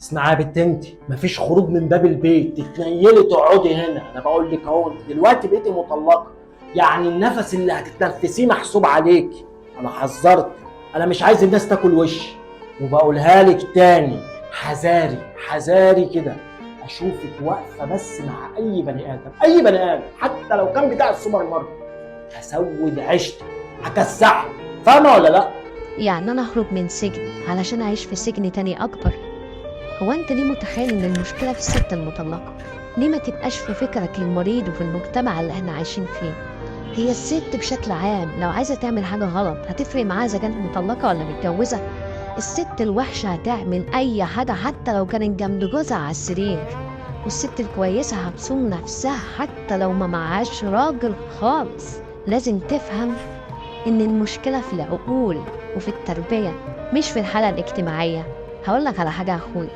اسمعي يا بنت انت، مفيش خروج من باب البيت، تتنيلي تقعدي هنا. انا بقول لك اهو، انت دلوقتي بقيتي مطلقه، يعني النفس اللي هتتنفسيه محسوب عليك. انا حذرت، انا مش عايز الناس تاكل وشي، وبقولها لك تاني، حذاري حذاري كده. اشوفك واقفه بس مع اي بني ادم، اي بني ادم حتى لو كان بتاع السوبر ماركت، هسود عشتك، هكسحك. فاهمه ولا لا؟ يعني أنا أخرج من سجن علشان أعيش في سجن تاني أكبر؟ هو أنت ليه متخيل إن المشكلة في الست المطلقة؟ ليه ما تبقاش في فكرك المريض وفي المجتمع اللي احنا عايشين فيه؟ هي الست بشكل عام لو عايزة تعمل حاجة غلط هتفرق معاها إذا كانت مطلقة ولا متجوزة؟ الست الوحشة هتعمل أي حاجة حتى لو كانت جنب جوزها على السرير، والست الكويسة هتصوم نفسها حتى لو ما معهاش راجل خالص. لازم تفهم إن المشكلة في العقول وفي التربية، مش في الحالة الاجتماعية. هقولك على حاجة يا أخوي،